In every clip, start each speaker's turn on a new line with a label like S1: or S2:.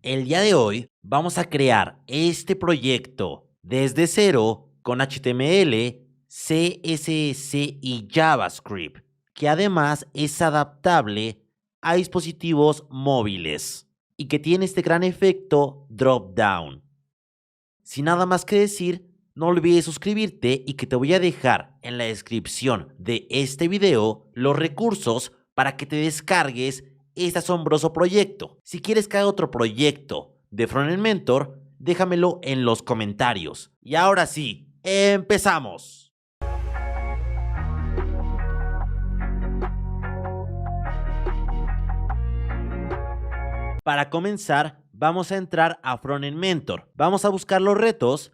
S1: El día de hoy vamos a crear este proyecto desde cero con HTML, CSS y JavaScript, que además es adaptable a dispositivos móviles y que tiene este gran efecto drop-down. Sin nada más que decir, no olvides suscribirte y que te voy a dejar en la descripción de este video los recursos para que te descargues este asombroso proyecto. Si quieres que haga otro proyecto de Frontend Mentor, déjamelo en los comentarios. Y ahora sí, empezamos. Para comenzar, vamos a entrar a Frontend Mentor. Vamos a buscar los retos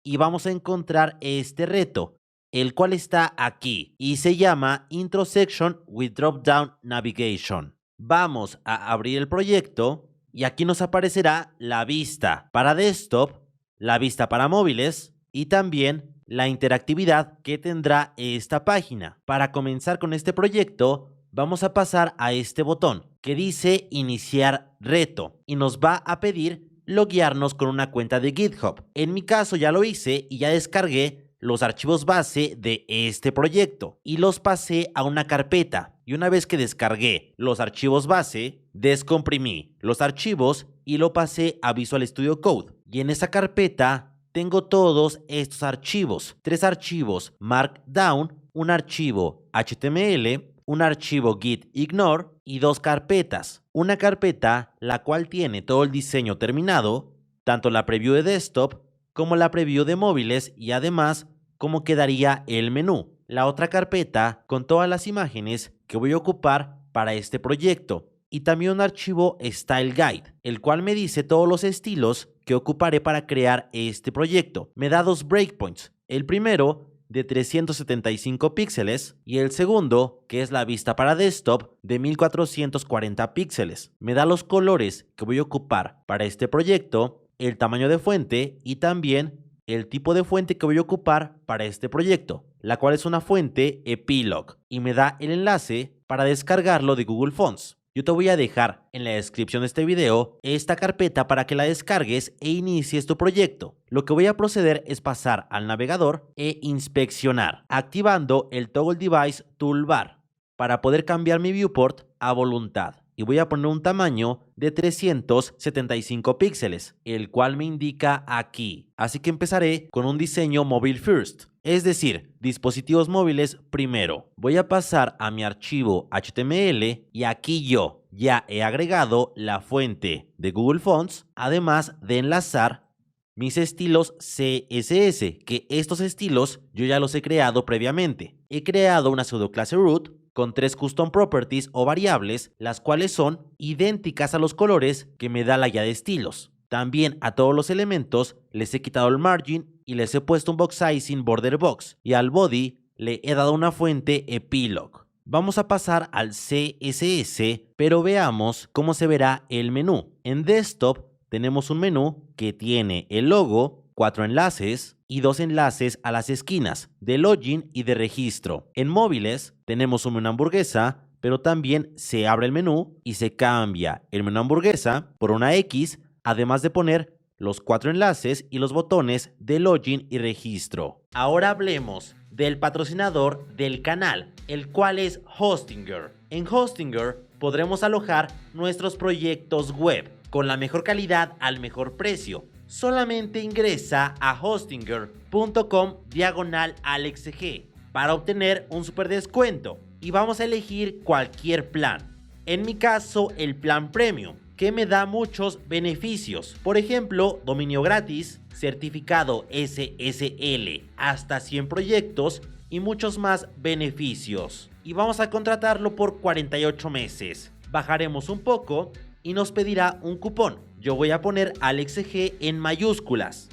S1: y vamos a encontrar este reto, el cual está aquí y se llama Intersection with Drop-Down Navigation. Vamos a abrir el proyecto y aquí nos aparecerá la vista para desktop, la vista para móviles y también la interactividad que tendrá esta página. Para comenzar con este proyecto, vamos a pasar a este botón que dice iniciar reto y nos va a pedir loguearnos con una cuenta de GitHub. En mi caso ya lo hice y ya descargué los archivos base de este proyecto y los pasé a una carpeta. Y una vez que descargué los archivos base, descomprimí los archivos y lo pasé a Visual Studio Code. Y en esa carpeta tengo todos estos archivos, 3 archivos Markdown, un archivo HTML, un archivo git ignore y 2 carpetas. Una carpeta la cual tiene todo el diseño terminado, tanto la preview de desktop como la preview de móviles y además cómo quedaría el menú. La otra carpeta con todas las imágenes que voy a ocupar para este proyecto y también un archivo Style Guide, el cual me dice todos los estilos que ocuparé para crear este proyecto. Me da 2 breakpoints. El primero de 375 píxeles y el segundo, que es la vista para desktop, de 1440 píxeles. Me da los colores que voy a ocupar para este proyecto, el tamaño de fuente y también el tipo de fuente que voy a ocupar para este proyecto, la cual es una fuente Epilog, y me da el enlace para descargarlo de Google Fonts. Yo te voy a dejar en la descripción de este video esta carpeta para que la descargues e inicies tu proyecto. Lo que voy a proceder es pasar al navegador e inspeccionar, activando el Toggle Device Toolbar para poder cambiar mi viewport a voluntad. Y voy a poner un tamaño de 375 píxeles, el cual me indica aquí. Así que empezaré con un diseño mobile first, es decir, dispositivos móviles primero. Voy a pasar a mi archivo HTML y aquí yo ya he agregado la fuente de Google Fonts, además de enlazar mis estilos CSS, que estos estilos yo ya los he creado previamente. He creado una pseudoclase root con 3 custom properties o variables, las cuales son idénticas a los colores que me da la guía de estilos. También a todos los elementos les he quitado el margin y les he puesto un box sizing border box, y al body le he dado una fuente epilog. Vamos a pasar al CSS, pero veamos cómo se verá el menú. En desktop tenemos un menú que tiene el logo, 4 enlaces y 2 enlaces a las esquinas de login y de registro. En móviles tenemos un menú hamburguesa, pero también se abre el menú y se cambia el menú hamburguesa por una X, además de poner los 4 enlaces y los botones de login y registro. Ahora hablemos del patrocinador del canal, el cual es Hostinger. En Hostinger podremos alojar nuestros proyectos web con la mejor calidad al mejor precio. Solamente ingresa a hostinger.com/AlexG para obtener un super descuento y vamos a elegir cualquier plan. En mi caso, el plan premium, que me da muchos beneficios. Por ejemplo, dominio gratis, certificado SSL, hasta 100 proyectos y muchos más beneficios. Y vamos a contratarlo por 48 meses. Bajaremos un poco y nos pedirá un cupón. Yo voy a poner AlexG en mayúsculas.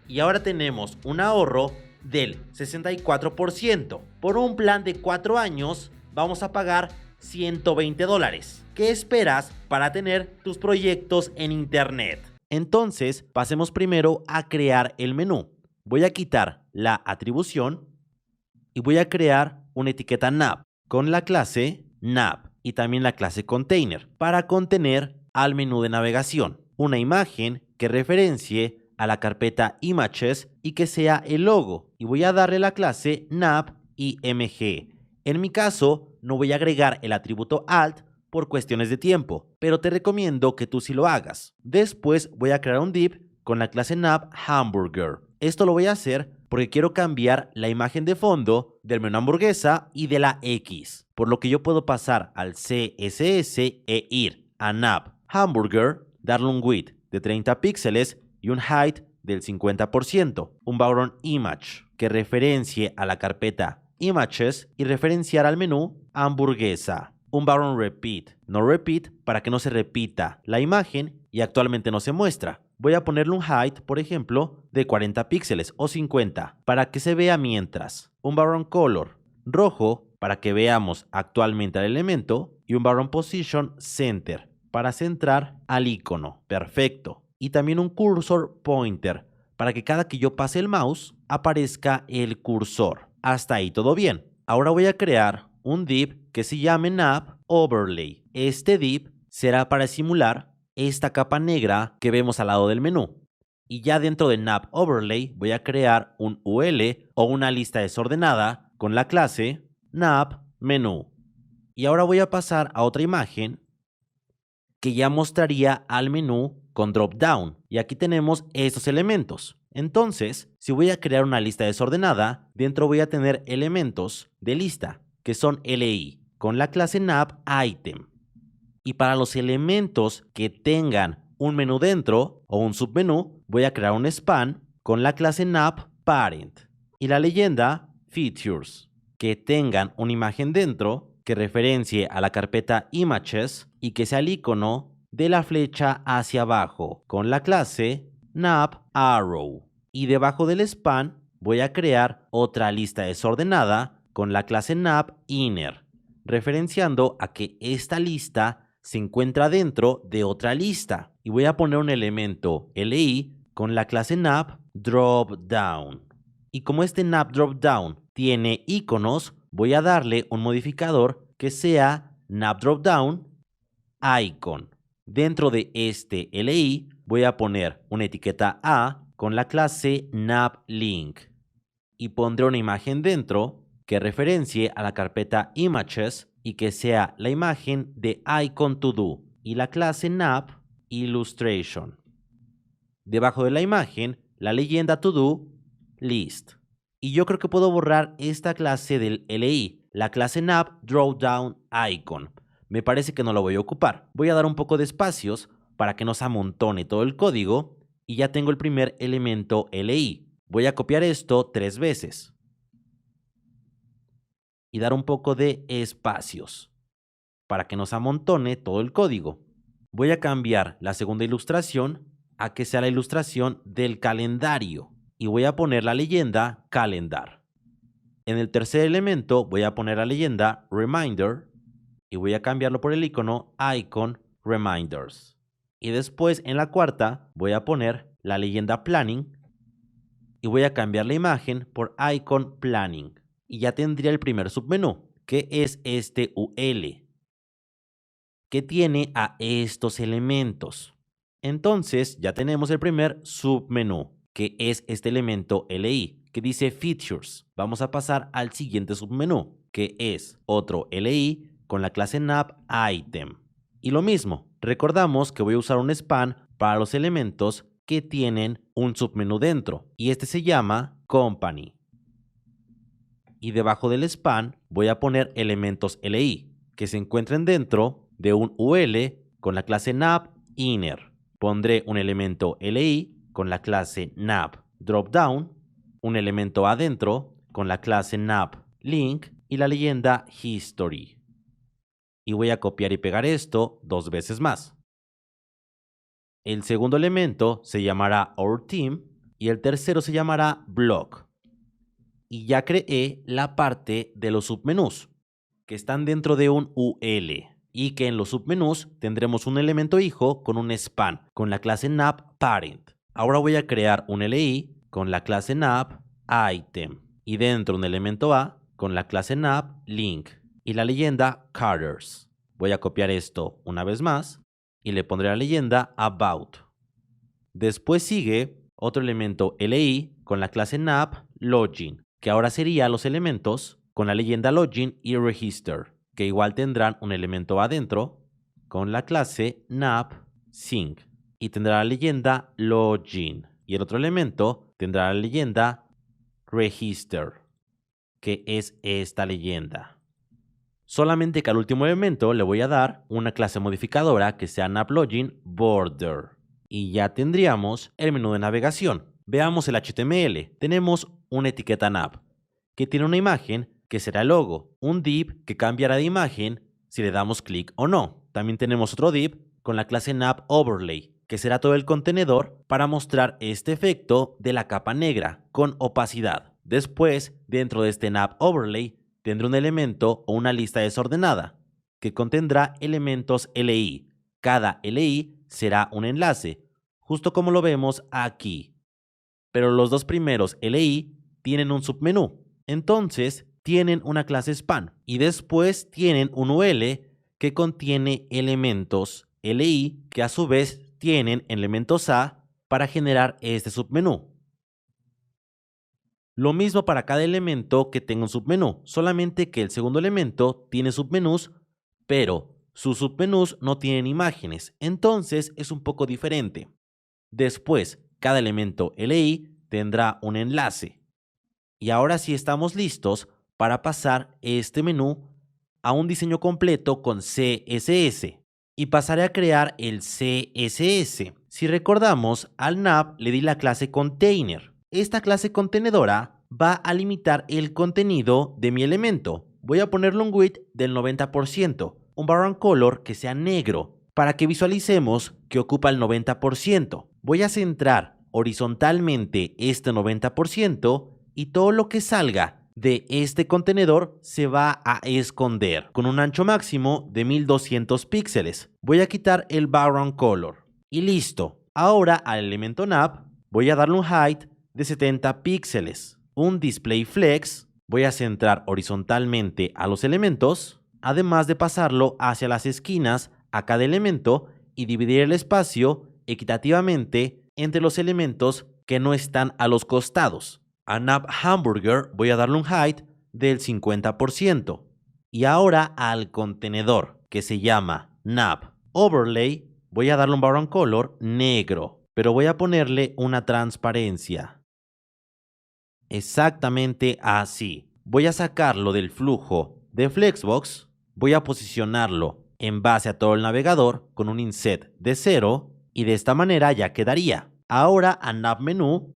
S1: Y ahora tenemos un ahorro del 64%. Por un plan de 4 años vamos a pagar $120. ¿Qué esperas para tener tus proyectos en internet? Entonces, pasemos primero a crear el menú. Voy a quitar la atribución y voy a crear una etiqueta nav con la clase nav y también la clase container para contener al menú de navegación. una imagen que referencie a la carpeta images y que sea el logo. Y voy a darle la clase nav.img. En mi caso, no voy a agregar el atributo alt por cuestiones de tiempo, pero te recomiendo que tú sí lo hagas. Después voy a crear un div con la clase nav.hamburger. Esto lo voy a hacer porque quiero cambiar la imagen de fondo del menú hamburguesa y de la X, por lo que yo puedo pasar al CSS e ir a nav.hamburger, darle un width de 30 píxeles y un height del 50%, un background image que referencie a la carpeta images y referenciar al menú hamburguesa, un background repeat, no repeat para que no se repita la imagen y actualmente no se muestra. Voy a ponerle un height, por ejemplo, de 40 píxeles o 50 para que se vea mientras. Un background color rojo para que veamos actualmente al elemento y un background position center para centrar al icono. Perfecto. Y también un cursor pointer para que cada que yo pase el mouse aparezca el cursor. Hasta ahí todo bien. Ahora voy a crear un div que se llame nav overlay. Este div será para simular esta capa negra que vemos al lado del menú. Y ya dentro de nav overlay voy a crear un UL o una lista desordenada con la clase nav menú. Y ahora voy a pasar a otra imagen que ya mostraría al menú con drop down. Y aquí tenemos estos elementos. Entonces, si voy a crear una lista desordenada, dentro voy a tener elementos de lista que son LI con la clase nav item. Y para los elementos que tengan un menú dentro o un submenú, voy a crear un span con la clase nav parent. Y la leyenda features, que tengan una imagen dentro que referencie a la carpeta images y que sea el icono de la flecha hacia abajo con la clase nav arrow. Y debajo del span voy a crear otra lista desordenada con la clase nav inner, referenciando a que esta lista se encuentra dentro de otra lista. Y voy a poner un elemento li con la clase nav dropdown. Y como este nav dropdown tiene iconos, voy a darle un modificador que sea nav dropdown icon. Dentro de este li voy a poner una etiqueta a con la clase nav link. Y pondré una imagen dentro que referencie a la carpeta images y que sea la imagen de icon to do y la clase nav illustration. Debajo de la imagen, la leyenda to do list. Y yo creo que puedo borrar esta clase del li, la clase nav drawdown icon. Me parece que no lo voy a ocupar. Voy a dar un poco de espacios para que no se amontone todo el código y ya tengo el primer elemento li. Voy a copiar esto 3 veces y dar un poco de espacios para que nos amontone todo el código. Voy a cambiar la segunda ilustración a que sea la ilustración del calendario y voy a poner la leyenda calendar. En el tercer elemento voy a poner la leyenda reminder y voy a cambiarlo por el icono icon reminders. Y después en la cuarta voy a poner la leyenda planning y voy a cambiar la imagen por icon planning. Y ya tendría el primer submenú, que es este UL, que tiene a estos elementos. Entonces ya tenemos el primer submenú, que es este elemento LI, que dice features. Vamos a pasar al siguiente submenú, que es otro LI con la clase nav item. Y lo mismo, recordamos que voy a usar un span para los elementos que tienen un submenú dentro, y este se llama company. Y debajo del span voy a poner elementos LI que se encuentren dentro de un UL con la clase nav inner. Pondré un elemento LI con la clase nav dropdown, un elemento adentro con la clase nav link y la leyenda history. Y voy a copiar y pegar esto 2 veces más. El segundo elemento se llamará our team y el tercero se llamará block. Y ya creé la parte de los submenús, que están dentro de un UL, y que en los submenús tendremos un elemento hijo con un span, con la clase nav parent. Ahora voy a crear un LI con la clase nav item, y dentro un elemento A con la clase nav link, y la leyenda carters. Voy a copiar esto una vez más, y le pondré la leyenda about. Después sigue otro elemento LI con la clase NAP Login, que ahora sería los elementos con la leyenda Login y Register, que igual tendrán un elemento adentro con la clase NAP Sync y tendrá la leyenda Login. Y el otro elemento tendrá la leyenda Register, que es esta leyenda. Solamente que al último elemento le voy a dar una clase modificadora que sea NapLogin Border. Y ya tendríamos el menú de navegación. Veamos el HTML. Tenemos una etiqueta nav que tiene una imagen que será el logo, un div que cambiará de imagen si le damos clic o no. También tenemos otro div con la clase nav overlay, que será todo el contenedor para mostrar este efecto de la capa negra con opacidad. Después, dentro de este nav overlay, tendré un elemento o una lista desordenada que contendrá elementos LI. Cada LI será un enlace, justo como lo vemos aquí. Pero los dos primeros LI tienen un submenú. Entonces, tienen una clase span y después tienen un UL que contiene elementos LI que a su vez tienen elementos A para generar este submenú. Lo mismo para cada elemento que tenga un submenú, solamente que el segundo elemento tiene submenús, pero sus submenús no tienen imágenes, entonces es un poco diferente. Después, cada elemento LI tendrá un enlace. Y ahora sí estamos listos para pasar este menú a un diseño completo con CSS. Y pasaré a crear el CSS. Si recordamos, al nav le di la clase container. Esta clase contenedora va a limitar el contenido de mi elemento. Voy a ponerle un width del 90%, un background color que sea negro, para que visualicemos que ocupa el 90%. Voy a centrar horizontalmente este 90% y todo lo que salga de este contenedor se va a esconder con un ancho máximo de 1200 píxeles. Voy a quitar el background color y listo. Ahora al elemento nav voy a darle un height de 70 píxeles, un display flex, voy a centrar horizontalmente a los elementos, además de pasarlo hacia las esquinas a cada elemento y dividir el espacio equitativamente entre los elementos que no están a los costados. A nav hamburger voy a darle un height del 50%. Y ahora al contenedor que se llama nav overlay voy a darle un background color negro, pero voy a ponerle una transparencia. Exactamente así. Voy a sacarlo del flujo de Flexbox, voy a posicionarlo en base a todo el navegador con un inset de 0 y de esta manera ya quedaría. Ahora a nav menú,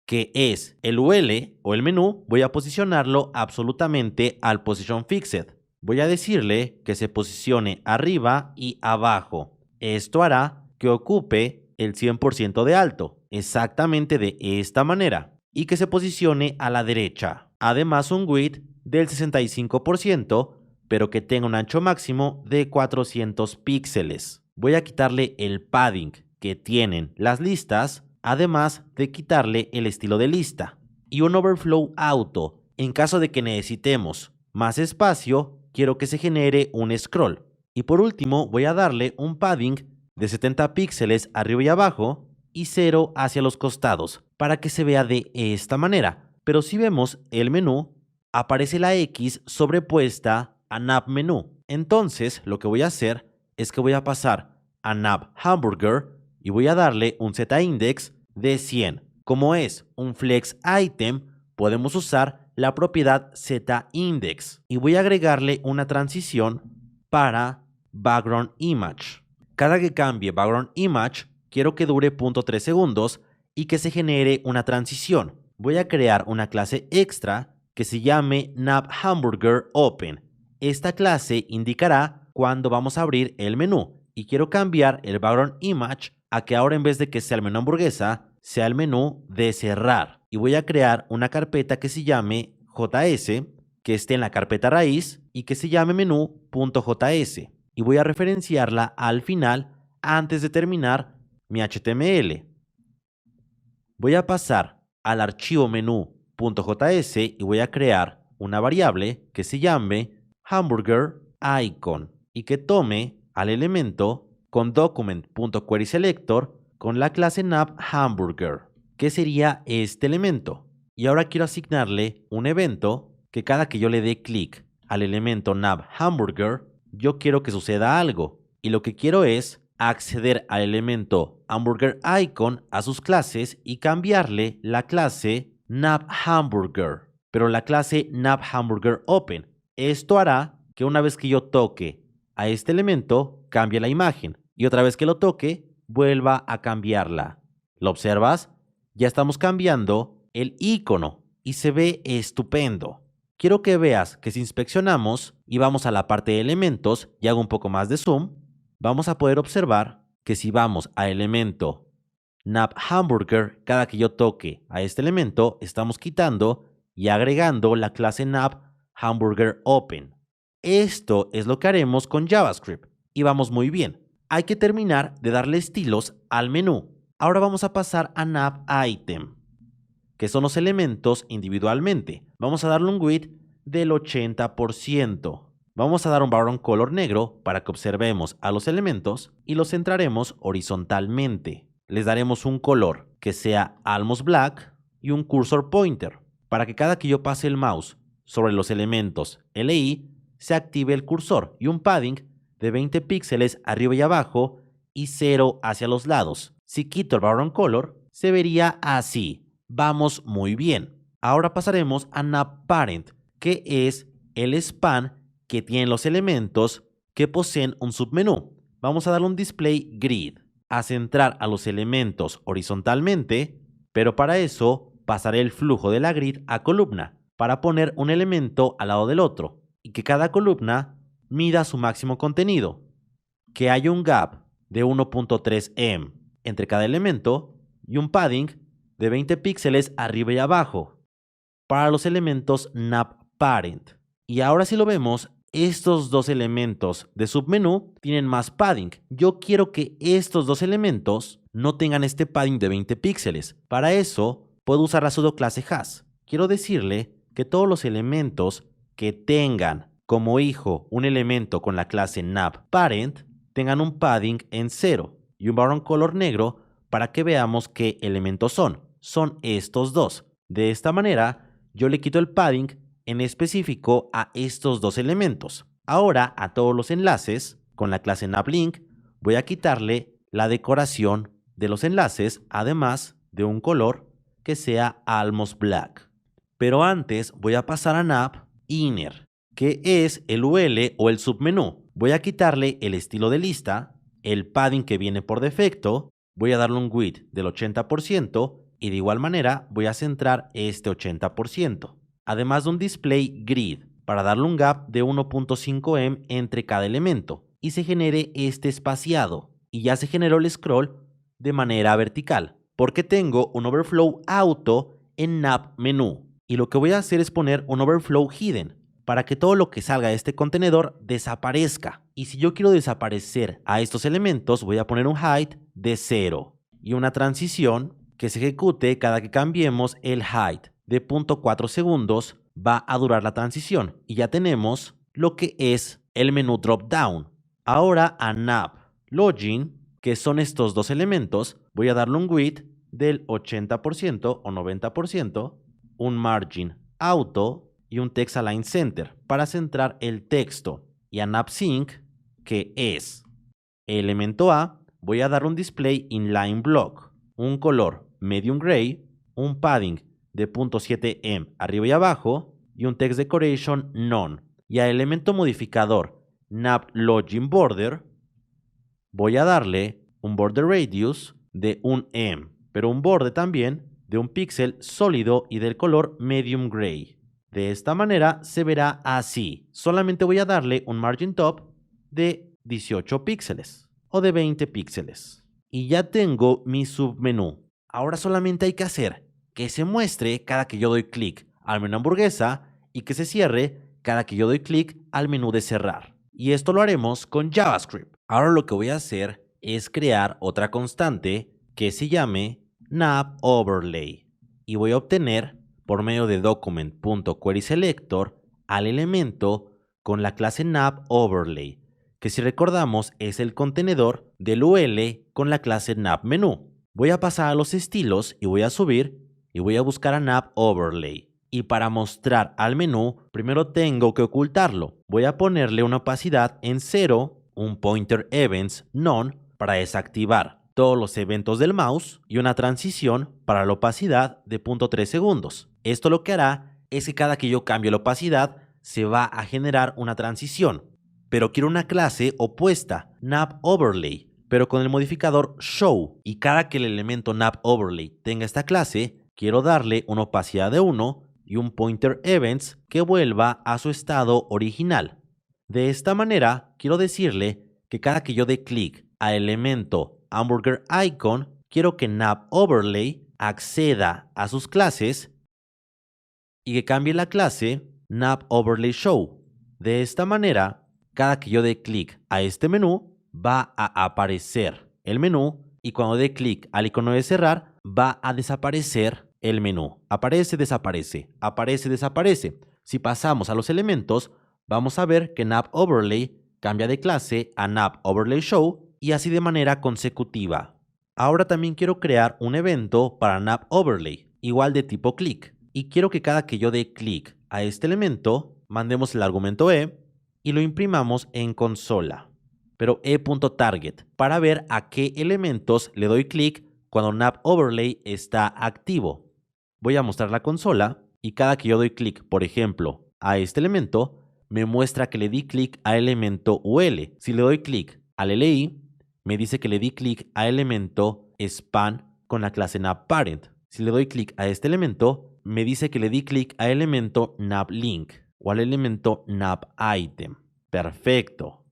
S1: que es el UL o el menú, voy a posicionarlo absolutamente al position fixed. Voy a decirle que se posicione arriba y abajo. Esto hará que ocupe el 100% de alto, exactamente de esta manera, y que se posicione a la derecha. Además, un width del 65%, pero que tenga un ancho máximo de 400 píxeles. Voy a quitarle el padding que tienen las listas, además de quitarle el estilo de lista. Y un overflow auto, en caso de que necesitemos más espacio, quiero que se genere un scroll. Y por último, voy a darle un padding de 70 píxeles arriba y abajo y 0 hacia los costados para que se vea de esta manera. Pero si vemos el menú, aparece la X sobrepuesta a nav menú. Entonces lo que voy a hacer es que voy a pasar a nav hamburger y voy a darle un z-index de 100. Como es un flex item, podemos usar la propiedad z-index y voy a agregarle una transición para background image. Cada que cambie background image, quiero que dure 0.3 segundos y que se genere una transición. Voy a crear una clase extra que se llame navHamburgerOpen. Esta clase indicará cuándo vamos a abrir el menú y quiero cambiar el background image a que ahora en vez de que sea el menú hamburguesa, sea el menú de cerrar. Y voy a crear una carpeta que se llame JS, que esté en la carpeta raíz y que se llame menú.js. Y voy a referenciarla al final antes de terminar mi HTML. Voy a pasar al archivo menú.js y voy a crear una variable que se llame hamburgerIcon y que tome al elemento con document.querySelector con la clase navHamburger, que sería este elemento. Y ahora quiero asignarle un evento que cada que yo le dé clic al elemento navHamburger, yo quiero que suceda algo. Y lo que quiero es acceder al elemento HamburgerIcon a sus clases y cambiarle la clase navHamburger, pero la clase navHamburgerOpen. Esto hará que una vez que yo toque a este elemento, cambie la imagen. Y otra vez que lo toque, vuelva a cambiarla. ¿Lo observas? Ya estamos cambiando el icono y se ve estupendo. Quiero que veas que si inspeccionamos y vamos a la parte de elementos y hago un poco más de zoom, vamos a poder observar que si vamos a elemento navHamburger, cada que yo toque a este elemento, estamos quitando y agregando la clase navHamburgerOpen. Esto es lo que haremos con JavaScript y vamos muy bien. Hay que terminar de darle estilos al menú. Ahora vamos a pasar a navItem, que son los elementos individualmente. Vamos a darle un width del 80%. Vamos a dar un background color negro para que observemos a los elementos y los centraremos horizontalmente. Les daremos un color que sea almost black y un cursor pointer para que cada que yo pase el mouse sobre los elementos LI se active el cursor y un padding de 20 píxeles arriba y abajo y 0 hacia los lados. Si quito el background color, se vería así. Vamos muy bien. Ahora pasaremos a navParent, que es el span que tienen los elementos que poseen un submenú. Vamos a darle un display grid, a centrar a los elementos horizontalmente, pero para eso pasaré el flujo de la grid a columna, para poner un elemento al lado del otro, y que cada columna mida su máximo contenido, que haya un gap de 1.3 em entre cada elemento y un padding de 20 píxeles arriba y abajo para los elementos navParent. Y ahora si lo vemos, estos dos elementos de submenú tienen más padding. Yo quiero que estos dos elementos no tengan este padding de 20 píxeles. Para eso puedo usar la pseudoclase has. Quiero decirle que todos los elementos que tengan como hijo un elemento con la clase navParent tengan un padding en 0 y un background color negro para que veamos qué elementos son. Son estos dos. De esta manera, yo le quito el padding en específico a estos dos elementos. Ahora, a todos los enlaces, con la clase navLink, voy a quitarle la decoración de los enlaces, además de un color que sea almost black. Pero antes voy a pasar a navInner, que es el UL o el submenú. Voy a quitarle el estilo de lista, el padding que viene por defecto, voy a darle un width del 80% y de igual manera voy a centrar este 80%. Además de un display grid para darle un gap de 1.5 em entre cada elemento y se genere este espaciado. Y ya se generó el scroll de manera vertical porque tengo un overflow auto en navMenu. Y lo que voy a hacer es poner un overflow hidden para que todo lo que salga de este contenedor desaparezca. Y si yo quiero desaparecer a estos elementos, voy a poner un height de 0 y una transición que se ejecute cada que cambiemos el height de 0.4 segundos. Va a durar la transición y ya tenemos lo que es el menú drop down. Ahora a navLogin, que son estos dos elementos, voy a darle un width del 80% o 90%, un margin auto y un text align center para centrar el texto. Y a navSync, que es el elemento A, voy a darle un display inline block, un color medium gray, un padding de 0.7 em arriba y abajo y un text decoration none. Y al elemento modificador navLogin border voy a darle un border radius de 1 em, pero un borde también de un píxel sólido y del color medium gray. De esta manera se verá así. Solamente voy a darle un margin top de 18 píxeles o de 20 píxeles. Y ya tengo mi submenú. Ahora solamente hay que hacer que se muestre cada que yo doy clic al menú hamburguesa y que se cierre cada que yo doy clic al menú de cerrar. Y esto lo haremos con JavaScript. Ahora lo que voy a hacer es crear otra constante que se llame navOverlay. Y voy a obtener por medio de document.querySelector al elemento con la clase navOverlay, que si recordamos es el contenedor del UL con la clase NavMenu. Voy a pasar a los estilos y voy a subir y voy a buscar a NavOverlay. Y para mostrar al menú, primero tengo que ocultarlo. Voy a ponerle una opacidad en 0, un pointer events none para desactivar todos los eventos del mouse y una transición para la opacidad de 0.3 segundos. Esto lo que hará es que cada que yo cambie la opacidad se va a generar una transición. Pero quiero una clase opuesta, NavOverlay, pero con el modificador show. Y cada que el elemento NavOverlay tenga esta clase, quiero darle una opacidad de 1 y un pointer events que vuelva a su estado original. De esta manera, quiero decirle que cada que yo dé clic al elemento hamburger icon, quiero que NavOverlay acceda a sus clases y que cambie la clase NavOverlay show. De esta manera, cada que yo dé clic a este menú, va a aparecer el menú y cuando dé clic al icono de cerrar, va a desaparecer el menú. Aparece, desaparece, aparece, desaparece. Si pasamos a los elementos, vamos a ver que NavOverlay cambia de clase a NavOverlay show y así de manera consecutiva. Ahora también quiero crear un evento para NavOverlay, igual de tipo click. Y quiero que cada que yo dé clic a este elemento, mandemos el argumento e y lo imprimamos en consola. Pero e.target para ver a qué elementos le doy clic cuando NavOverlay está activo. Voy a mostrar la consola y cada que yo doy clic, por ejemplo, a este elemento, me muestra que le di clic al elemento UL. Si le doy clic al LI, me dice que le di clic al elemento span con la clase NavParent. Si le doy clic a este elemento, me dice que le di clic al elemento NavLink o al elemento NavItem. Perfecto.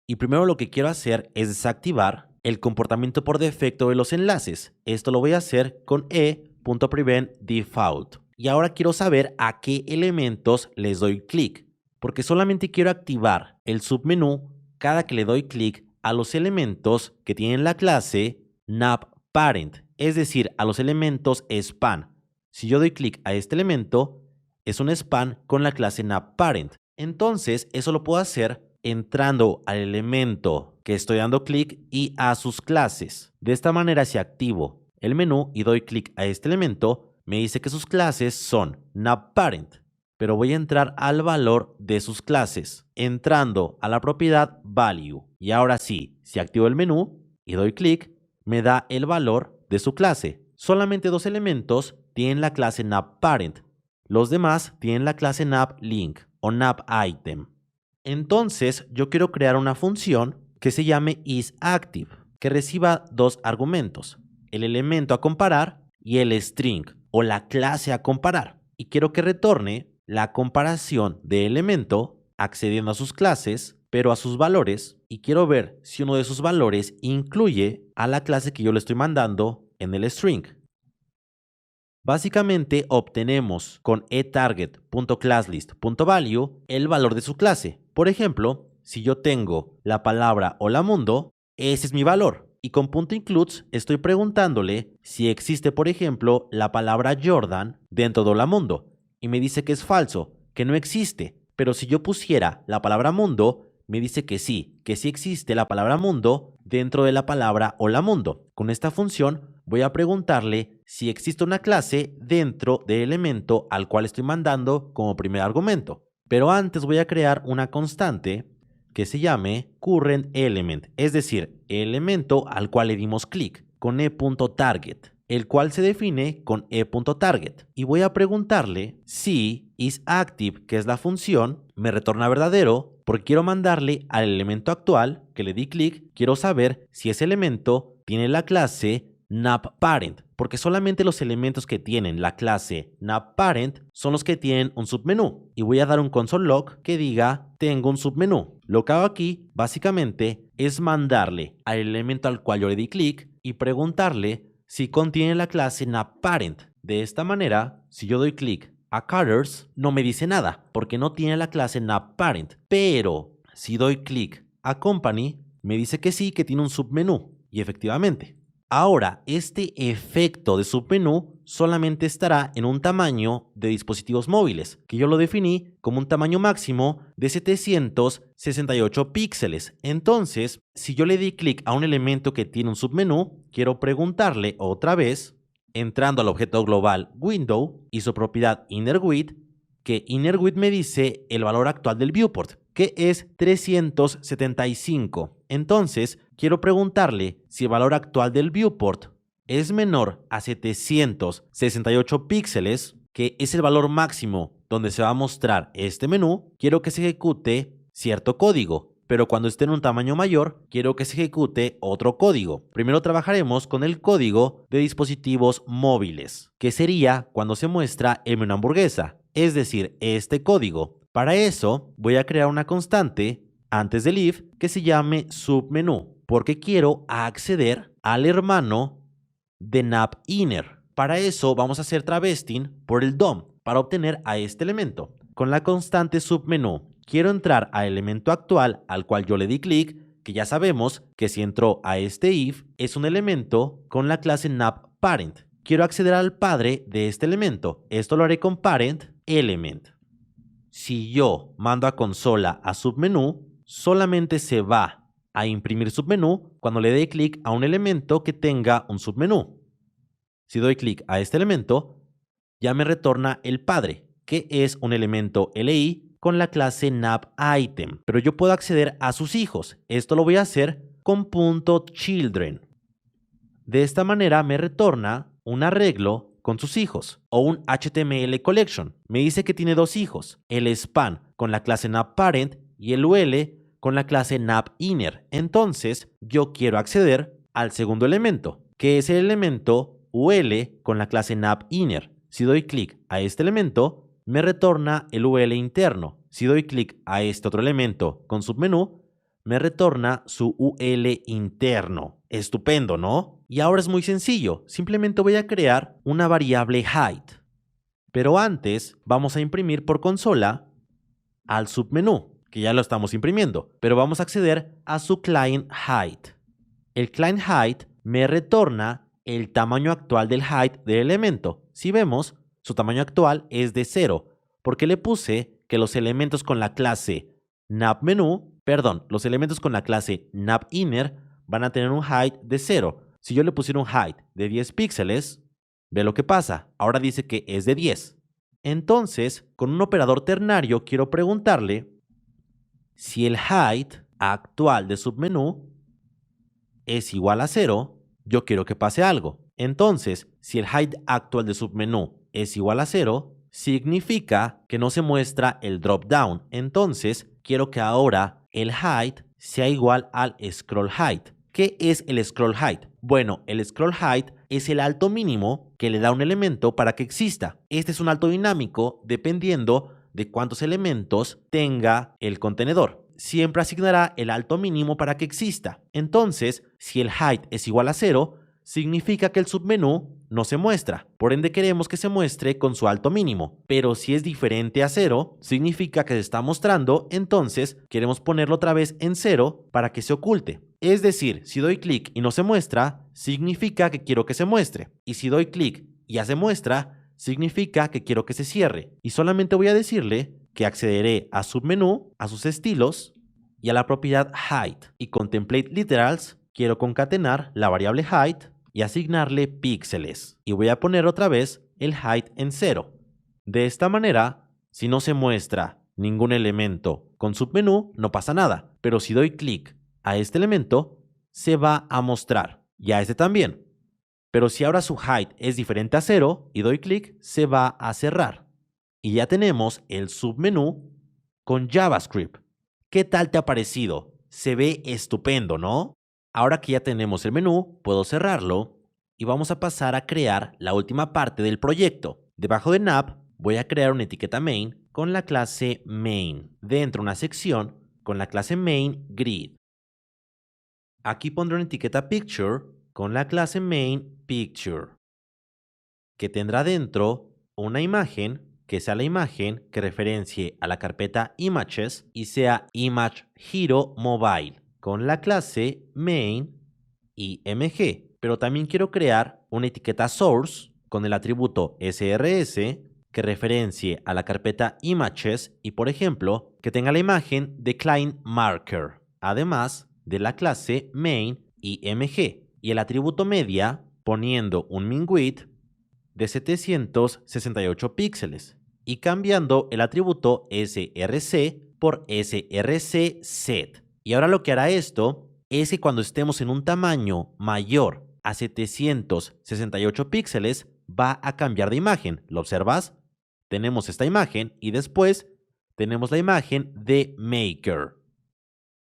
S1: Y primero lo que quiero hacer es desactivar el comportamiento por defecto de los enlaces. Esto lo voy a hacer con e.preventDefault. Y ahora quiero saber a qué elementos les doy clic, porque solamente quiero activar el submenú cada que le doy clic a los elementos que tienen la clase NavParent, es decir, a los elementos span. Si yo doy clic a este elemento, es un span con la clase NavParent. Entonces, eso lo puedo hacer entrando al elemento que estoy dando clic y a sus clases. De esta manera, si activo el menú y doy clic a este elemento, me dice que sus clases son NavParent, pero voy a entrar al valor de sus clases, entrando a la propiedad value. Y ahora sí, si activo el menú y doy clic, me da el valor de su clase. Solamente dos elementos tienen la clase NavParent. Los demás tienen la clase NavLink o NavItem. Entonces, yo quiero crear una función que se llame isActive, que reciba dos argumentos, el elemento a comparar y el string o la clase a comparar. Y quiero que retorne la comparación de elemento accediendo a sus clases, pero a sus valores, y quiero ver si uno de sus valores incluye a la clase que yo le estoy mandando en el string. Básicamente obtenemos con eTarget.ClassList.value el valor de su clase. Por ejemplo, si yo tengo la palabra hola mundo, ese es mi valor. Y con .includes estoy preguntándole si existe, por ejemplo, la palabra Jordan dentro de hola mundo. Y me dice que es falso, que no existe. Pero si yo pusiera la palabra mundo, me dice que sí existe la palabra mundo dentro de la palabra hola mundo. Con esta función voy a preguntarle si existe una clase dentro del elemento al cual estoy mandando como primer argumento. Pero antes voy a crear una constante que se llame currentElement, es decir, el elemento al cual le dimos clic, con e.target, el cual se define con e.target. Y voy a preguntarle si isActive, que es la función, me retorna verdadero, porque quiero mandarle al elemento actual que le di clic, quiero saber si ese elemento tiene la clase NavParent, porque solamente los elementos que tienen la clase NavParent son los que tienen un submenú. Y voy a dar un console log que diga tengo un submenú. Lo que hago aquí básicamente es mandarle al elemento al cual yo le di clic y preguntarle si contiene la clase NavParent. De esta manera, si yo doy clic a Colors, no me dice nada porque no tiene la clase NavParent. Pero si doy clic a Company, me dice que sí, que tiene un submenú. Y efectivamente, Ahora, este efecto de submenú solamente estará en un tamaño de dispositivos móviles, que yo lo definí como un tamaño máximo de 768 píxeles. Entonces, si yo le di clic a un elemento que tiene un submenú, quiero preguntarle otra vez, entrando al objeto global Window y su propiedad InnerWidth, que InnerWidth me dice el valor actual del viewport, que es 375. Entonces, quiero preguntarle si el valor actual del viewport es menor a 768 píxeles, que es el valor máximo donde se va a mostrar este menú. Quiero que se ejecute cierto código, pero cuando esté en un tamaño mayor, quiero que se ejecute otro código. Primero trabajaremos con el código de dispositivos móviles, que sería cuando se muestra el menú hamburguesa, es decir, este código. Para eso, voy a crear una constante antes del if que se llame submenú, porque quiero acceder al hermano de NavInner. Para eso vamos a hacer travesting por el DOM para obtener a este elemento. Con la constante submenú, quiero entrar al elemento actual al cual yo le di clic, que ya sabemos que si entró a este if es un elemento con la clase NavParent. Quiero acceder al padre de este elemento. Esto lo haré con parent element. Si yo mando a consola a submenú, solamente se va a imprimir submenú cuando le dé clic a un elemento que tenga un submenú. Si doy clic a este elemento, ya me retorna el padre, que es un elemento LI con la clase NavItem. Pero yo puedo acceder a sus hijos. Esto lo voy a hacer con .children. De esta manera me retorna un arreglo con sus hijos o un HTML collection. Me dice que tiene dos hijos, el span con la clase NavParent y el UL con la clase NavInner. Entonces yo quiero acceder al segundo elemento, que es el elemento UL con la clase NavInner. Si doy clic a este elemento, me retorna el UL interno. Si doy clic a este otro elemento con submenú, me retorna su UL interno. Estupendo, ¿no? Y ahora es muy sencillo. Simplemente voy a crear una variable height. Pero antes vamos a imprimir por consola al submenú, que ya lo estamos imprimiendo. Pero vamos a acceder a su client height. El client height me retorna el tamaño actual del height del elemento. Si vemos, su tamaño actual es de 0, porque le puse que los elementos con la clase los elementos con la clase NavInner van a tener un height de 0. Si yo le pusiera un height de 10 píxeles, ve lo que pasa. Ahora dice que es de 10. Entonces, con un operador ternario quiero preguntarle si el height actual de submenú es igual a 0, yo quiero que pase algo. Entonces, si el height actual de submenú es igual a 0, significa que no se muestra el dropdown. Entonces, quiero que ahora el height sea igual al scroll height. ¿Qué es el scroll height? Bueno, el scroll height es el alto mínimo que le da un elemento para que exista. Este es un alto dinámico dependiendo de cuántos elementos tenga el contenedor. Siempre asignará el alto mínimo para que exista. Entonces, si el height es igual a 0, significa que el submenú no se muestra. Por ende, queremos que se muestre con su alto mínimo. Pero si es diferente a 0, significa que se está mostrando, entonces queremos ponerlo otra vez en 0 para que se oculte. Es decir, si doy clic y no se muestra, significa que quiero que se muestre. Y si doy clic y ya se muestra, significa que quiero que se cierre. Y solamente voy a decirle que accederé a submenú, a sus estilos y a la propiedad height. Y con template literals quiero concatenar la variable height y asignarle píxeles. Y voy a poner otra vez el height en 0. De esta manera, si no se muestra ningún elemento con submenú, no pasa nada. Pero si doy clic a este elemento, se va a mostrar. Y a este también. Pero si ahora su height es diferente a 0 y doy clic, se va a cerrar. Y ya tenemos el submenú con JavaScript. ¿Qué tal te ha parecido? Se ve estupendo, ¿no? Ahora que ya tenemos el menú, puedo cerrarlo y vamos a pasar a crear la última parte del proyecto. Debajo de nav voy a crear una etiqueta main con la clase main. Dentro una sección con la clase main grid. Aquí pondré una etiqueta picture con la clase main picture, que tendrá dentro una imagen que sea la imagen que referencie a la carpeta images y sea image hero mobile con la clase main img. pero también quiero crear una etiqueta source con el atributo srs que referencie a la carpeta images y, por ejemplo, que tenga la imagen de client marker, además de la clase main img, y el atributo media poniendo un min width de 768 píxeles y cambiando el atributo src por src-set. Y ahora lo que hará esto es que cuando estemos en un tamaño mayor a 768 píxeles va a cambiar de imagen. ¿Lo observas? Tenemos esta imagen y después tenemos la imagen de Maker.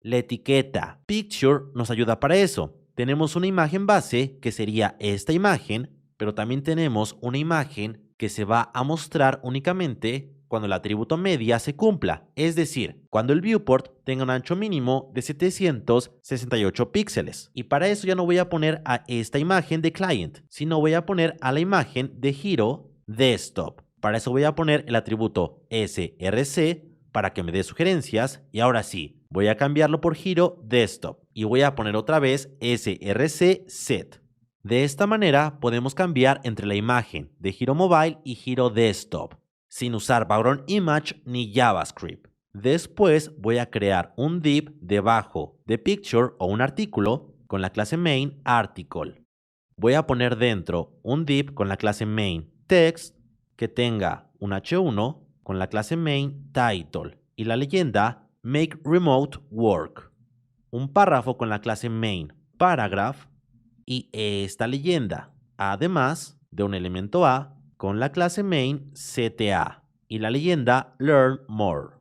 S1: La etiqueta Picture nos ayuda para eso. Tenemos una imagen base que sería esta imagen, pero también tenemos una imagen que se va a mostrar únicamente cuando el atributo media se cumpla, es decir, cuando el viewport tenga un ancho mínimo de 768 píxeles. Y para eso ya no voy a poner a esta imagen de client, sino voy a poner a la imagen de Hero Desktop. Para eso voy a poner el atributo src para que me dé sugerencias y ahora sí, voy a cambiarlo por Hero Desktop y voy a poner otra vez src-set. De esta manera podemos cambiar entre la imagen de Hero Mobile y Hero Desktop sin usar background image ni JavaScript. Después voy a crear un div debajo de picture o un artículo con la clase main article. Voy a poner dentro un div con la clase main text que tenga un h1 con la clase main title y la leyenda make remote work. Un párrafo con la clase main paragraph y esta leyenda, además de un elemento A con la clase main CTA y la leyenda learn more.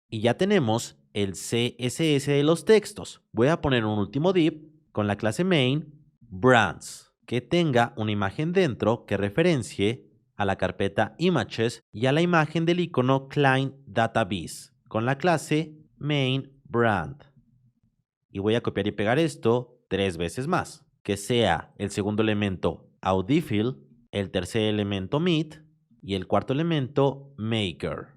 S1: Y ya tenemos el CSS de los textos. Voy a poner un último div con la clase main brands que tenga una imagen dentro que referencie a la carpeta images y a la imagen del icono client database con la clase main brand. Y voy a copiar y pegar esto 3 veces más, que sea el segundo elemento audifill, el tercer elemento meet y el cuarto elemento maker.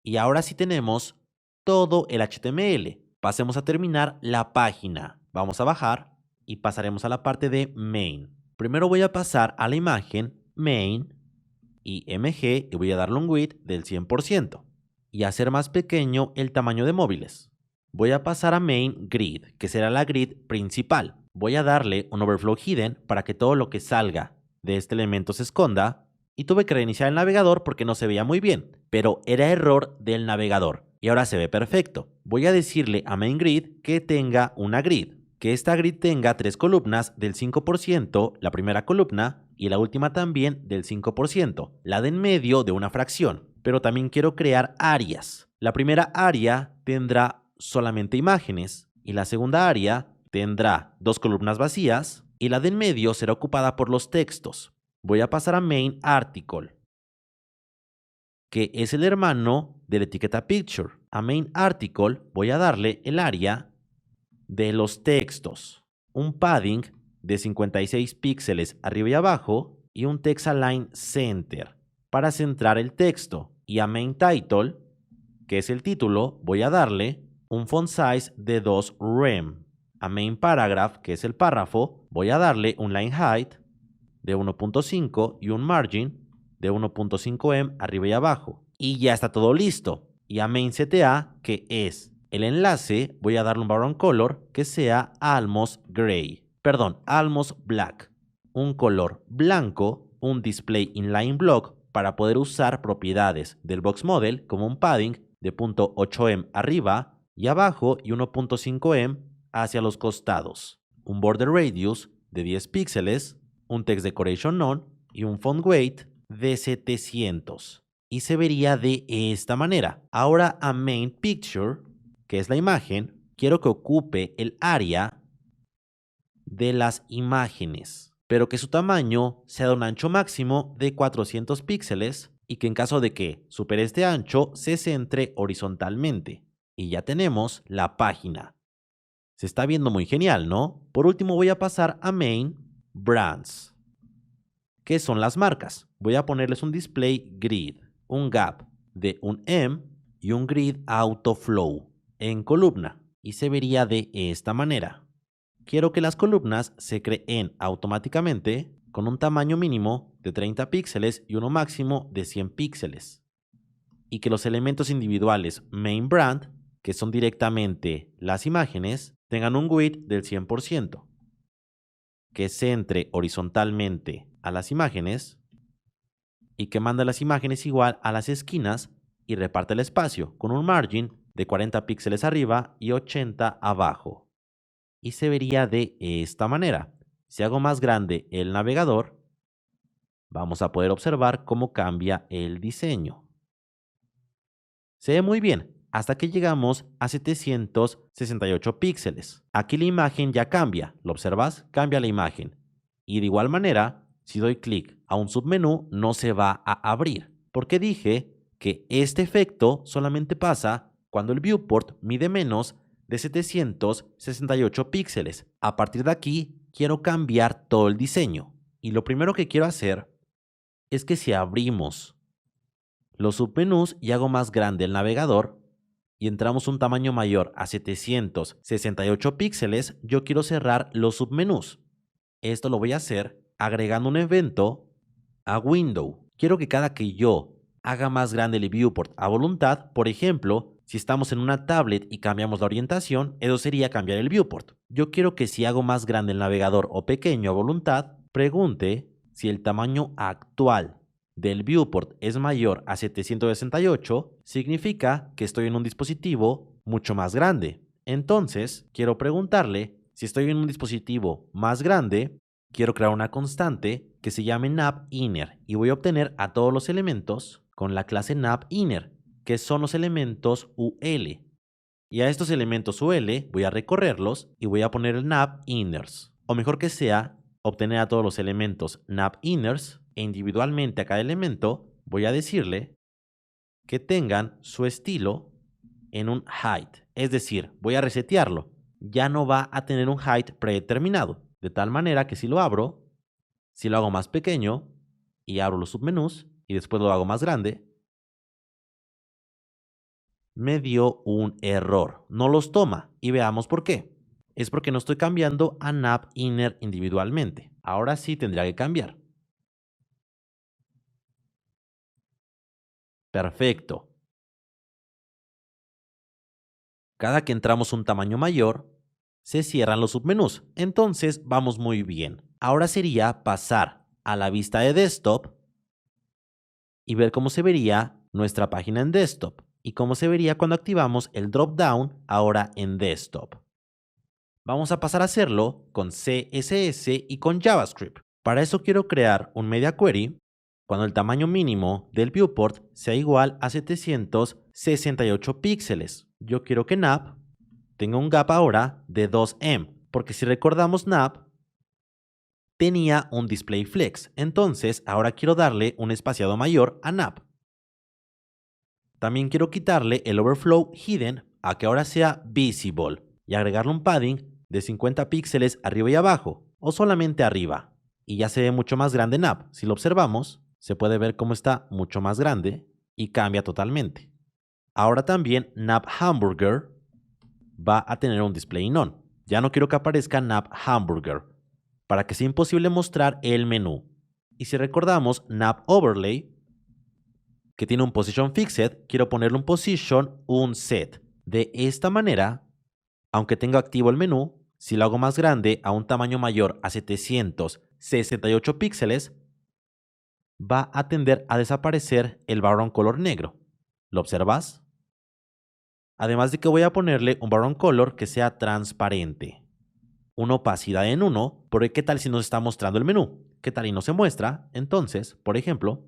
S1: Y ahora sí tenemos todo el HTML. Pasemos a terminar la página. Vamos a bajar y pasaremos a la parte de main. Primero voy a pasar a la imagen main img y voy a darle un width del 100% y hacer más pequeño el tamaño de móviles. Voy a pasar a main grid, que será la grid principal. Voy a darle un overflow hidden para que todo lo que salga de este elemento se esconda y tuve que reiniciar el navegador porque no se veía muy bien, pero era error del navegador y ahora se ve perfecto. Voy a decirle a main grid que tenga una grid, que esta grid tenga 3 columnas del 5%, la primera columna, y la última también del 5%, la de en medio de una fracción. Pero también quiero crear áreas. La primera área tendrá solamente imágenes y la segunda área tendrá 2 columnas vacías y la de en medio será ocupada por los textos. Voy a pasar a main article, que es el hermano de la etiqueta picture. A main article voy a darle el área de los textos, un padding de 56 píxeles arriba y abajo y un text align center para centrar el texto. Y a main title, que es el título, voy a darle un font size de 2 rem. A main paragraph, que es el párrafo, voy a darle un line height de 1.5 y un margin de 1.5 arriba y abajo. Y ya está todo listo. Y a main CTA, que es el enlace, voy a darle un background color que sea almost black. Un color blanco, un display inline block para poder usar propiedades del box model como un padding de 0.8 arriba y abajo y 1.5 hacia los costados. Un border radius de 10 píxeles, un text decoration none y un font weight de 700. Y se vería de esta manera. Ahora a main picture, que es la imagen, quiero que ocupe el área de las imágenes, pero que su tamaño sea de un ancho máximo de 400 píxeles y que en caso de que supere este ancho se centre horizontalmente. Y ya tenemos la página. Se está viendo muy genial, ¿no? Por último voy a pasar a main brands, que son las marcas. Voy a ponerles un display grid, un gap de un M y un grid autoflow en columna y se vería de esta manera. quiero que las columnas se creen automáticamente con un tamaño mínimo de 30 píxeles y uno máximo de 100 píxeles. Y que los elementos individuales main brand, que son directamente las imágenes, tengan un width del 100%, que centre horizontalmente a las imágenes y que manda las imágenes igual a las esquinas y reparte el espacio con un margin de 40 píxeles arriba y 80 abajo. Y se vería de esta manera. Si hago más grande el navegador, vamos a poder observar cómo cambia el diseño. Se ve muy bien, hasta que llegamos a 768 píxeles. Aquí la imagen ya cambia, ¿lo observas? Cambia la imagen. Y de igual manera, si doy clic a un submenú, no se va a abrir, porque dije que este efecto solamente pasa cuando el viewport mide menos de 768 píxeles. A partir de aquí, quiero cambiar todo el diseño. Y lo primero que quiero hacer es que si abrimos los submenús y hago más grande el navegador y entramos un tamaño mayor a 768 píxeles, yo quiero cerrar los submenús. Esto lo voy a hacer agregando un evento a window. Quiero que cada que yo haga más grande el viewport a voluntad, por ejemplo, si estamos en una tablet y cambiamos la orientación, eso sería cambiar el viewport. Yo quiero que si hago más grande el navegador o pequeño a voluntad, pregunte si el tamaño actual del viewport es mayor a 768, significa que estoy en un dispositivo mucho más grande. Entonces, quiero preguntarle si estoy en un dispositivo más grande, quiero crear una constante que se llame navInner y voy a obtener a todos los elementos con la clase navInner, que son los elementos UL. Y a estos elementos UL voy a recorrerlos y voy a poner el navInners. O mejor que sea, obtener a todos los elementos navInners e individualmente a cada elemento voy a decirle que tengan su estilo en un height. Es decir, voy a resetearlo. Ya no va a tener un height predeterminado. De tal manera que si lo abro, si lo hago más pequeño y abro los submenús y después lo hago más grande, me dio un error. No los toma y veamos por qué. Es porque no estoy cambiando a navInner individualmente. Ahora sí tendría que cambiar. Perfecto. Cada que entramos un tamaño mayor, se cierran los submenús. Entonces vamos muy bien. Ahora sería pasar a la vista de desktop y ver cómo se vería nuestra página en desktop y cómo se vería cuando activamos el drop-down ahora en desktop. Vamos a pasar a hacerlo con CSS y con JavaScript. Para eso quiero crear un media query cuando el tamaño mínimo del viewport sea igual a 768 píxeles. Yo quiero que nav tenga un gap ahora de 2em, porque si recordamos nav tenía un display flex, entonces ahora quiero darle un espaciado mayor a nav. También quiero quitarle el overflow hidden a que ahora sea visible y agregarle un padding de 50 píxeles arriba y abajo, o solamente arriba. Y ya se ve mucho más grande nav. Si lo observamos, se puede ver cómo está mucho más grande y cambia totalmente. Ahora también nav hamburger va a tener un display none. Ya no quiero que aparezca nav hamburger para que sea imposible mostrar el menú. Y si recordamos nav overlay, que tiene un position fixed, quiero ponerle un position unset. De esta manera, aunque tenga activo el menú, si lo hago más grande a un tamaño mayor a 768 píxeles, va a tender a desaparecer el background color negro. ¿Lo observas? Además de que voy a ponerle un background color que sea transparente. Una opacidad en 1, porque ¿qué tal si nos está mostrando el menú? ¿Qué tal y no se muestra? Entonces, por ejemplo,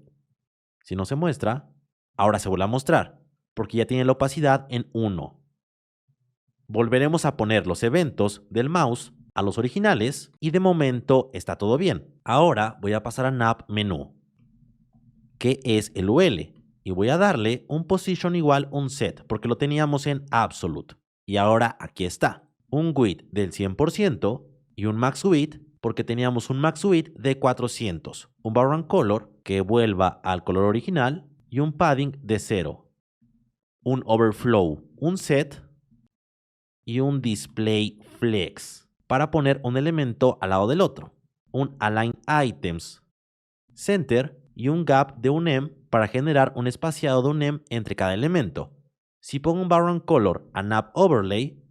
S1: si no se muestra, ahora se vuelve a mostrar, porque ya tiene la opacidad en 1. Volveremos a poner los eventos del mouse a los originales y de momento está todo bien. Ahora voy a pasar a nav menú, que es el UL, y voy a darle un position igual unset, porque lo teníamos en absolute. Y ahora aquí está, un width del 100% y un max width, porque teníamos un max width de 400, un background color que vuelva al color original y un padding de 0, un overflow, un set y un display flex. para poner un elemento al lado del otro. Un align items center y un gap de un em para generar un espaciado de un em entre cada elemento. Si pongo un background color a nav overlay,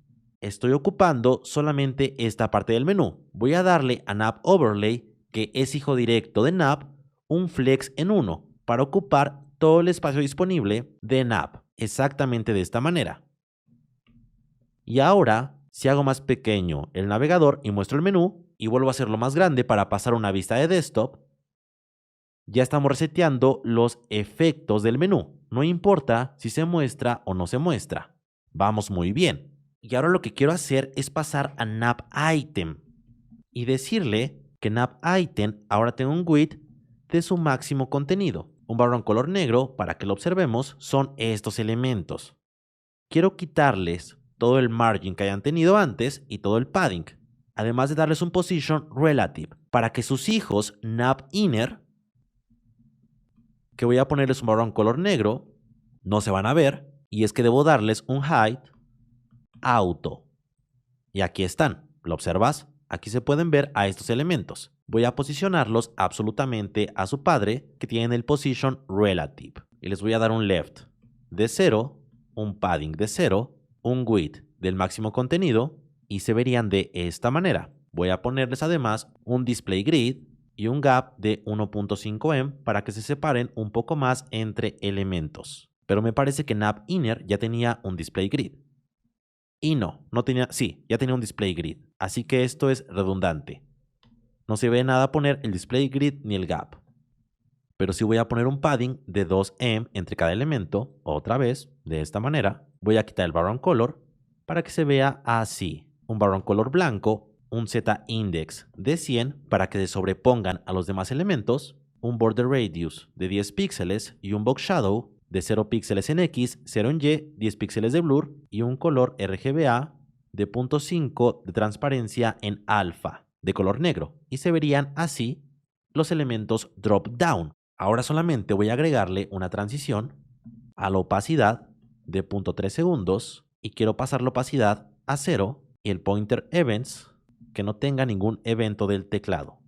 S1: estoy ocupando solamente esta parte del menú. Voy a darle a nav overlay, que es hijo directo de nav, un flex en 1 para ocupar todo el espacio disponible de nav, exactamente de esta manera. Y ahora, si hago más pequeño el navegador y muestro el menú, y vuelvo a hacerlo más grande para pasar a una vista de desktop, ya estamos reseteando los efectos del menú. No importa si se muestra o no se muestra. Vamos muy bien. Y ahora lo que quiero hacer es pasar a nav item y decirle que nav item ahora tenga un width de su máximo contenido. Un background color negro, para que lo observemos, son estos elementos. Quiero quitarles todo el margin que hayan tenido antes y todo el padding, además de darles un position relative para que sus hijos nav inner, que voy a ponerles un background color negro, no se van a ver, y es que debo darles un height auto. Y aquí están, ¿lo observas? Aquí se pueden ver a estos elementos. Voy a posicionarlos absolutamente a su padre, que tiene el position relative. Y les voy a dar un left de 0, un padding de 0, un width del máximo contenido, y se verían de esta manera. Voy a ponerles además un display grid y un gap de 1.5 em para que se separen un poco más entre elementos. Pero me parece que nav inner ya tenía un display grid. Y no tenía, sí, ya tenía un display grid. Así que esto es redundante. No se ve nada poner el display grid ni el gap. Pero si voy a poner un padding de 2 em entre cada elemento, otra vez, de esta manera, voy a quitar el background color para que se vea así. Un background color blanco, un z-index de 100 para que se sobrepongan a los demás elementos, un border radius de 10 píxeles y un box shadow de 0 píxeles en X, 0 en Y, 10 píxeles de blur y un color RGBA de 0.5 de transparencia en alfa de color negro. Y se verían así los elementos drop down. Ahora solamente voy a agregarle una transición a la opacidad de 0.3 segundos y quiero pasar la opacidad a 0 y el pointer events que no tenga ningún evento del teclado.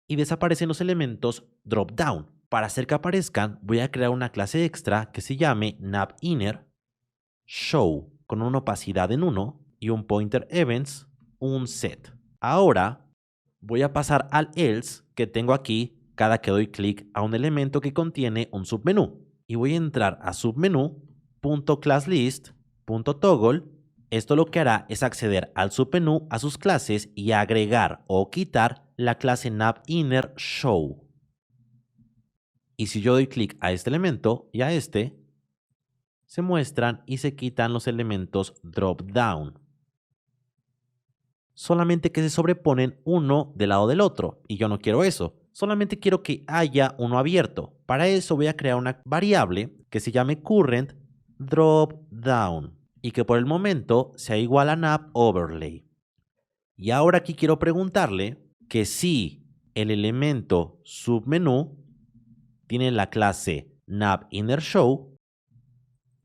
S1: Y desaparecen los elementos drop down. Para hacer que aparezcan, voy a crear una clase extra que se llame navInner show con una opacidad en 1 y un pointer events, un set. Ahora voy a pasar al else que tengo aquí cada que doy clic a un elemento que contiene un submenú. Y voy a entrar a submenú.classList.toggle. Esto lo que hará es acceder al submenú, a sus clases y agregar o quitar la clase navInner show. Y si yo doy clic a este elemento y a este, se muestran y se quitan los elementos drop down. Solamente que se sobreponen uno del lado del otro, y yo no quiero eso. Solamente quiero que haya uno abierto. Para eso voy a crear una variable que se llame current drop down y que por el momento sea igual a nav overlay. Y ahora aquí quiero preguntarle que si el elemento submenú tiene la clase navInnerShow,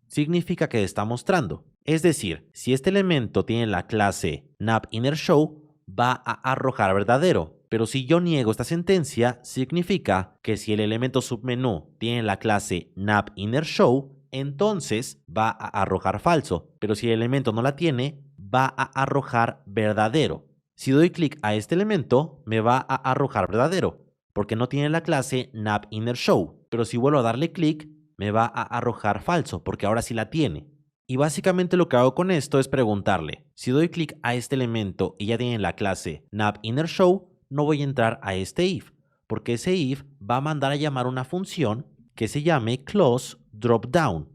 S1: significa que está mostrando. Es decir, si este elemento tiene la clase navInnerShow, va a arrojar verdadero. Pero si yo niego esta sentencia, significa que si el elemento submenú tiene la clase navInnerShow, entonces va a arrojar falso. Pero si el elemento no la tiene, va a arrojar verdadero. Si doy clic a este elemento, me va a arrojar verdadero, porque no tiene la clase navInnerShow. Pero si vuelvo a darle clic, me va a arrojar falso, porque ahora sí la tiene. Y básicamente lo que hago con esto es preguntarle, si doy clic a este elemento y ya tiene la clase navInnerShow, no voy a entrar a este if, porque ese if va a mandar a llamar una función que se llame closeDropDown,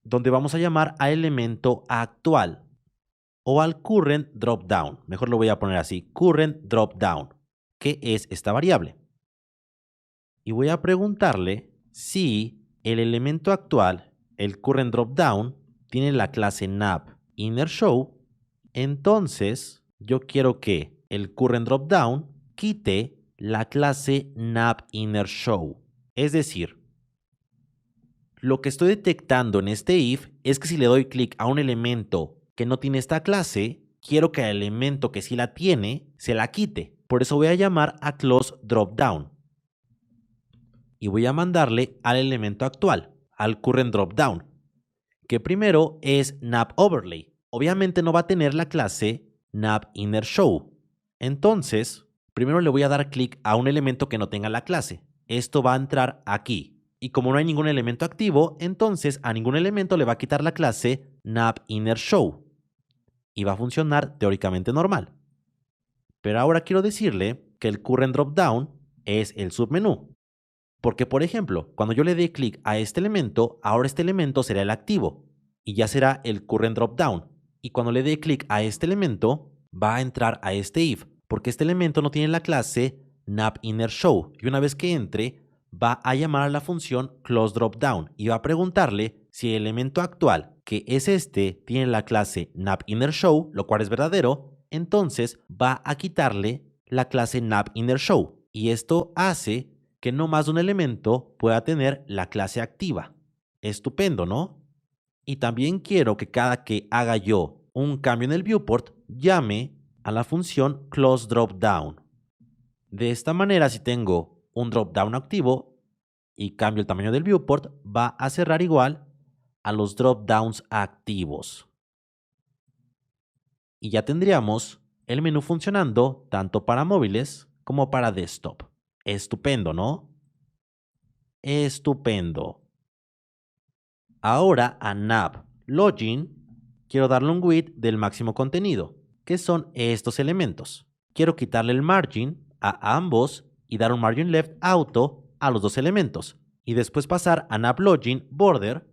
S1: donde vamos a llamar al elemento actual o al current dropdown. Mejor lo voy a poner así, current dropdown, que es esta variable. Y voy a preguntarle si el elemento actual, el current dropdown, tiene la clase navInnerShow. Entonces yo quiero que el current dropdown quite la clase navInnerShow. Es decir, lo que estoy detectando en este if es que si le doy clic a un elemento que no tiene esta clase, quiero que el elemento que sí la tiene se la quite. Por eso voy a llamar a close dropdown. Y voy a mandarle al elemento actual, al current dropdown, que primero es navOverlay. Obviamente no va a tener la clase navInnerShow. Entonces, primero le voy a dar clic a un elemento que no tenga la clase. Esto va a entrar aquí. Y como no hay ningún elemento activo, entonces a ningún elemento le va a quitar la clase navInnerShow. Y va a funcionar teóricamente normal. Pero ahora quiero decirle que el current dropdown es el submenú. Porque, por ejemplo, cuando yo le dé clic a este elemento, ahora este elemento será el activo y ya será el current dropdown. Y cuando le dé clic a este elemento, va a entrar a este if, porque este elemento no tiene la clase navInnerShow. Y una vez que entre, va a llamar a la función closeDropDown y va a preguntarle si el elemento actual, que es este, tiene la clase navInnerShow, lo cual es verdadero, entonces va a quitarle la clase navInnerShow. Y esto hace que no más de un elemento pueda tener la clase activa. Estupendo, ¿no? Y también quiero que cada que haga yo un cambio en el viewport, llame a la función closeDropDown. De esta manera, si tengo un dropdown activo y cambio el tamaño del viewport, va a cerrar igual a los dropdowns activos. Y ya tendríamos el menú funcionando tanto para móviles como para desktop. Estupendo, ¿no? Estupendo. Ahora a navLogin quiero darle un width del máximo contenido, que son estos elementos. Quiero quitarle el margin a ambos y dar un margin left auto a los dos elementos. Y después pasar a navLogin border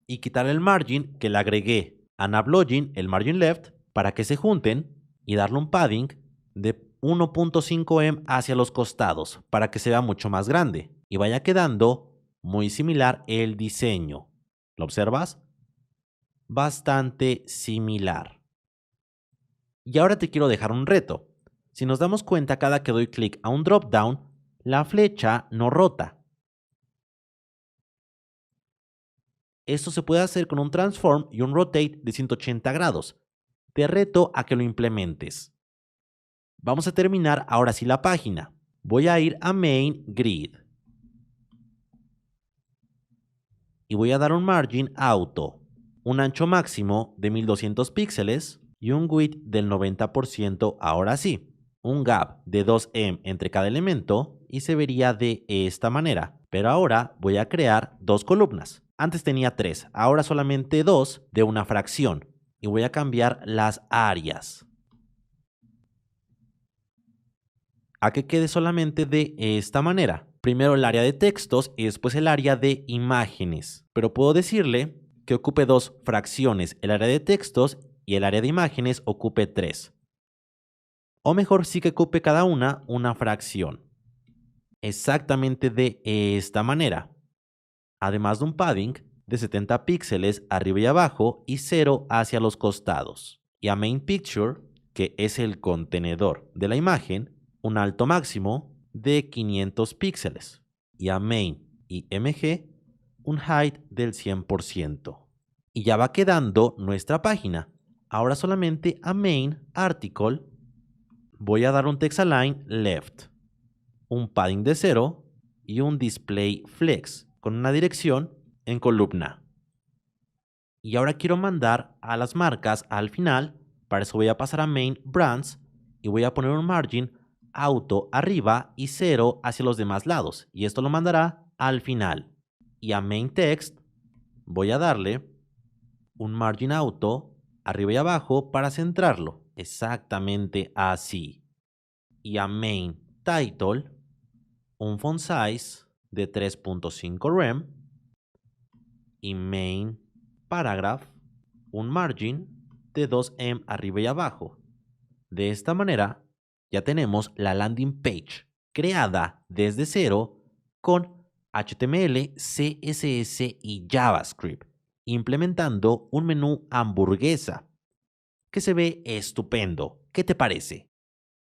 S1: y quitarle el margin que le agregué a navLogin, el margin left, para que se junten y darle un padding de 1.5 hacia los costados para que se vea mucho más grande y vaya quedando muy similar el diseño. ¿Lo observas? Bastante similar. Y ahora te quiero dejar un reto. Si nos damos cuenta, cada que doy clic a un dropdown, la flecha no rota. Esto se puede hacer con un transform y un rotate de 180 grados. Te reto a que lo implementes. Vamos a terminar ahora sí la página. Voy a ir a Main Grid. Y voy a dar un margin auto, un ancho máximo de 1200 píxeles y un width del 90% ahora sí. Un gap de 2em entre cada elemento y se vería de esta manera. Pero ahora voy a crear dos columnas. Antes tenía 3, ahora solamente 2 de una fracción. Y voy a cambiar las áreas a que quede solamente de esta manera. Primero el área de textos y después el área de imágenes. Pero puedo decirle que ocupe dos fracciones, el área de textos y el área de imágenes ocupe 3. O mejor sí que ocupe cada una fracción. Exactamente de esta manera. Además de un padding de 70 píxeles arriba y abajo y 0 hacia los costados. Y a Main Picture, que es el contenedor de la imagen, un alto máximo de 500 píxeles. Y a Main y MG, un height del 100%. Y ya va quedando nuestra página. Ahora solamente a Main Article voy a dar un text align left, un padding de 0 y un display flex con una dirección en columna. Y ahora quiero mandar a las marcas al final. Para eso voy a pasar a Main Brands y voy a poner un margin auto arriba y 0 hacia los demás lados. Y esto lo mandará al final. Y a Main Text voy a darle un margin auto arriba y abajo para centrarlo. Exactamente así. Y a Main Title un font size de 3.5 rem y Main Paragraph un margin de 2em arriba y abajo. De esta manera ya tenemos la landing page creada desde cero con HTML, CSS y JavaScript, implementando un menú hamburguesa que se ve estupendo. ¿Qué te parece?